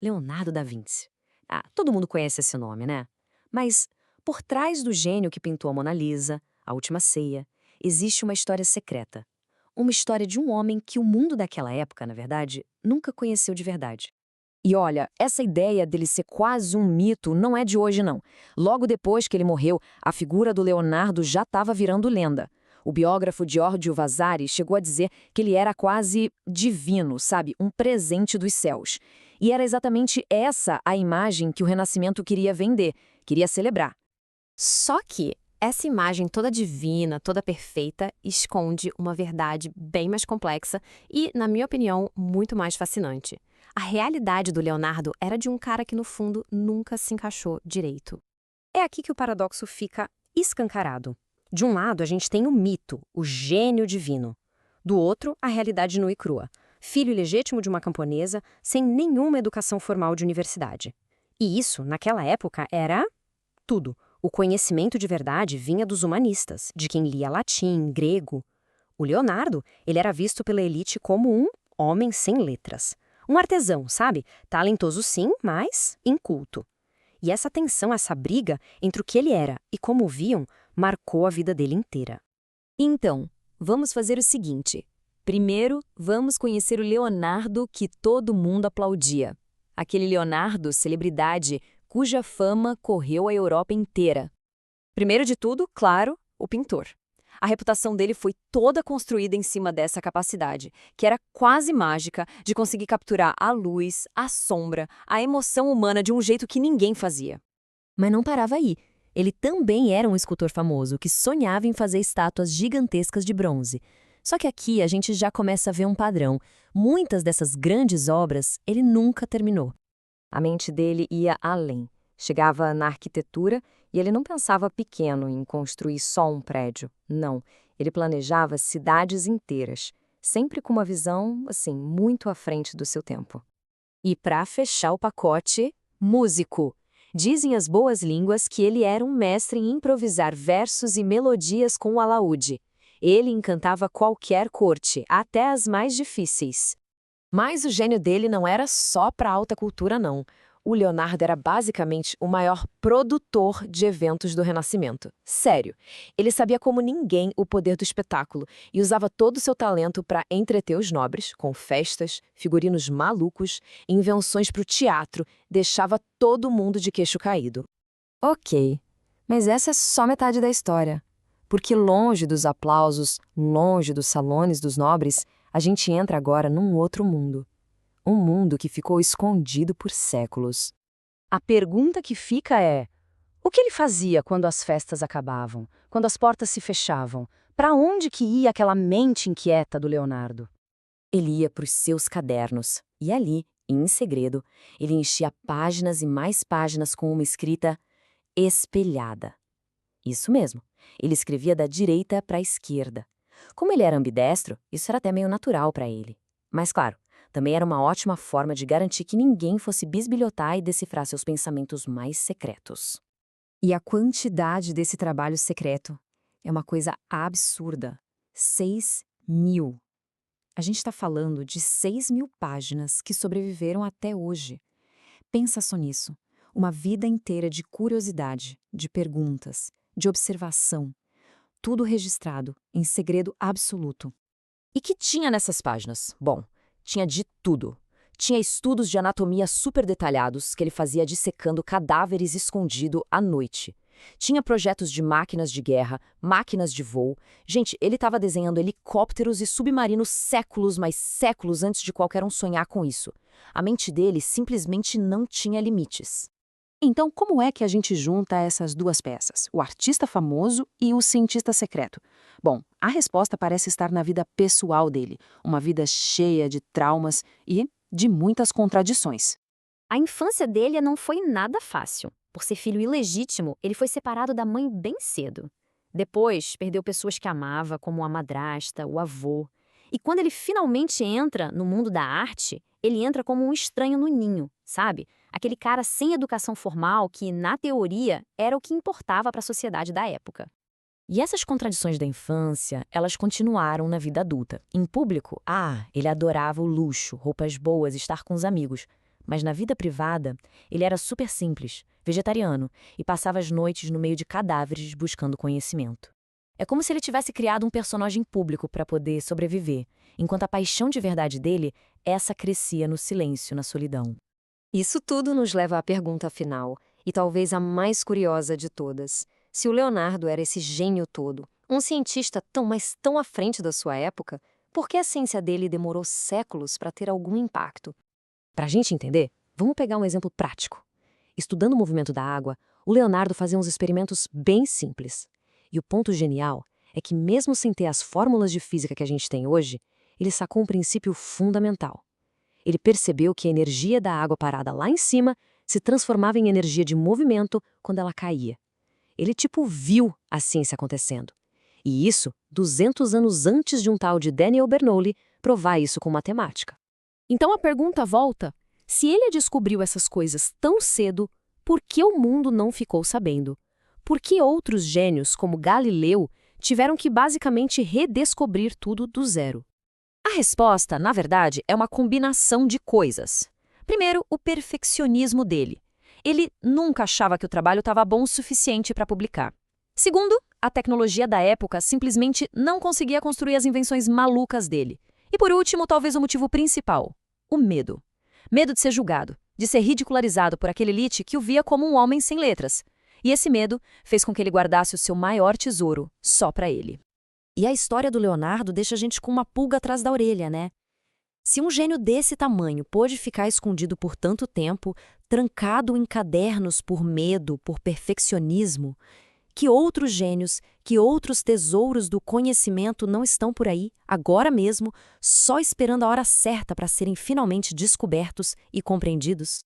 Leonardo da Vinci. Ah, todo mundo conhece esse nome, né? Mas por trás do gênio que pintou a Mona Lisa, a Última Ceia, existe uma história secreta. Uma história de um homem que o mundo daquela época, na verdade, nunca conheceu de verdade. E olha, essa ideia dele ser quase um mito não é de hoje, não. Logo depois que ele morreu, a figura do Leonardo já estava virando lenda. O biógrafo Giorgio Vasari chegou a dizer que ele era quase divino, sabe? Um presente dos céus. E era exatamente essa a imagem que o Renascimento queria vender, queria celebrar. Só que essa imagem toda divina, toda perfeita, esconde uma verdade bem mais complexa e, na minha opinião, muito mais fascinante. A realidade do Leonardo era de um cara que, no fundo, nunca se encaixou direito. É aqui que o paradoxo fica escancarado. De um lado, a gente tem o mito, o gênio divino. Do outro, a realidade nua e crua. Filho ilegítimo de uma camponesa, sem nenhuma educação formal de universidade. E isso, naquela época, era tudo. O conhecimento de verdade vinha dos humanistas, de quem lia latim, grego. O Leonardo, ele era visto pela elite como um homem sem letras. Um artesão, sabe? Talentoso sim, mas inculto. E essa tensão, essa briga entre o que ele era e como o viam, marcou a vida dele inteira. Então, vamos fazer o seguinte. Primeiro, vamos conhecer o Leonardo que todo mundo aplaudia. Aquele Leonardo, celebridade, cuja fama correu a Europa inteira. Primeiro de tudo, claro, o pintor. A reputação dele foi toda construída em cima dessa capacidade, que era quase mágica, de conseguir capturar a luz, a sombra, a emoção humana de um jeito que ninguém fazia. Mas não parava aí. Ele também era um escultor famoso que sonhava em fazer estátuas gigantescas de bronze. Só que aqui a gente já começa a ver um padrão. Muitas dessas grandes obras ele nunca terminou. A mente dele ia além. Chegava na arquitetura e ele não pensava pequeno em construir só um prédio. Não, ele planejava cidades inteiras, sempre com uma visão, assim, muito à frente do seu tempo. E para fechar o pacote, músico. Dizem as boas línguas que ele era um mestre em improvisar versos e melodias com o alaúde. Ele encantava qualquer corte, até as mais difíceis. Mas o gênio dele não era só para alta cultura, não. O Leonardo era basicamente o maior produtor de eventos do Renascimento. Sério, ele sabia como ninguém o poder do espetáculo e usava todo o seu talento para entreter os nobres, com festas, figurinos malucos, invenções para o teatro, deixava todo mundo de queixo caído. Ok, mas essa é só metade da história. Porque longe dos aplausos, longe dos salões dos nobres, a gente entra agora num outro mundo. Um mundo que ficou escondido por séculos. A pergunta que fica é: o que ele fazia quando as festas acabavam, quando as portas se fechavam? Para onde que ia aquela mente inquieta do Leonardo? Ele ia para os seus cadernos, e ali, em segredo, ele enchia páginas e mais páginas com uma escrita espelhada. Isso mesmo, ele escrevia da direita para a esquerda. Como ele era ambidestro, isso era até meio natural para ele. Mas claro, também era uma ótima forma de garantir que ninguém fosse bisbilhotar e decifrar seus pensamentos mais secretos. E a quantidade desse trabalho secreto é uma coisa absurda. 6.000. A gente está falando de 6.000 páginas que sobreviveram até hoje. Pensa só nisso. Uma vida inteira de curiosidade, de perguntas, de observação. Tudo registrado, em segredo absoluto. E que tinha nessas páginas? Bom, tinha de tudo. Tinha estudos de anatomia super detalhados que ele fazia dissecando cadáveres escondido à noite. Tinha projetos de máquinas de guerra, máquinas de voo. Gente, ele estava desenhando helicópteros e submarinos séculos, mas séculos antes de qualquer um sonhar com isso. A mente dele simplesmente não tinha limites. Então, como é que a gente junta essas duas peças, o artista famoso e o cientista secreto? Bom, a resposta parece estar na vida pessoal dele, uma vida cheia de traumas e de muitas contradições. A infância dele não foi nada fácil. Por ser filho ilegítimo, ele foi separado da mãe bem cedo. Depois, perdeu pessoas que amava, como a madrasta, o avô. E quando ele finalmente entra no mundo da arte, ele entra como um estranho no ninho, sabe? Aquele cara sem educação formal que, na teoria, era o que importava para a sociedade da época. E essas contradições da infância, elas continuaram na vida adulta. Em público, ele adorava o luxo, roupas boas, estar com os amigos. Mas na vida privada, ele era super simples, vegetariano, e passava as noites no meio de cadáveres buscando conhecimento. É como se ele tivesse criado um personagem público para poder sobreviver, enquanto a paixão de verdade dele, essa crescia no silêncio, na solidão. Isso tudo nos leva à pergunta final, e talvez a mais curiosa de todas. Se o Leonardo era esse gênio todo, um cientista tão, mas tão à frente da sua época, por que a ciência dele demorou séculos para ter algum impacto? Para a gente entender, vamos pegar um exemplo prático. Estudando o movimento da água, o Leonardo fazia uns experimentos bem simples. E o ponto genial é que, mesmo sem ter as fórmulas de física que a gente tem hoje, ele sacou um princípio fundamental. Ele percebeu que a energia da água parada lá em cima se transformava em energia de movimento quando ela caía. Ele viu a ciência acontecendo. E isso 200 anos antes de um tal de Daniel Bernoulli provar isso com matemática. Então a pergunta volta: se ele descobriu essas coisas tão cedo, por que o mundo não ficou sabendo? Por que outros gênios, como Galileu, tiveram que basicamente redescobrir tudo do zero? A resposta, na verdade, é uma combinação de coisas. Primeiro, o perfeccionismo dele. Ele nunca achava que o trabalho estava bom o suficiente para publicar. Segundo, a tecnologia da época simplesmente não conseguia construir as invenções malucas dele. E por último, talvez o motivo principal: o medo. Medo de ser julgado, de ser ridicularizado por aquele elite que o via como um homem sem letras. E esse medo fez com que ele guardasse o seu maior tesouro só para ele. E a história do Leonardo deixa a gente com uma pulga atrás da orelha, né? Se um gênio desse tamanho pôde ficar escondido por tanto tempo, trancado em cadernos por medo, por perfeccionismo, que outros gênios, que outros tesouros do conhecimento não estão por aí, agora mesmo, só esperando a hora certa para serem finalmente descobertos e compreendidos?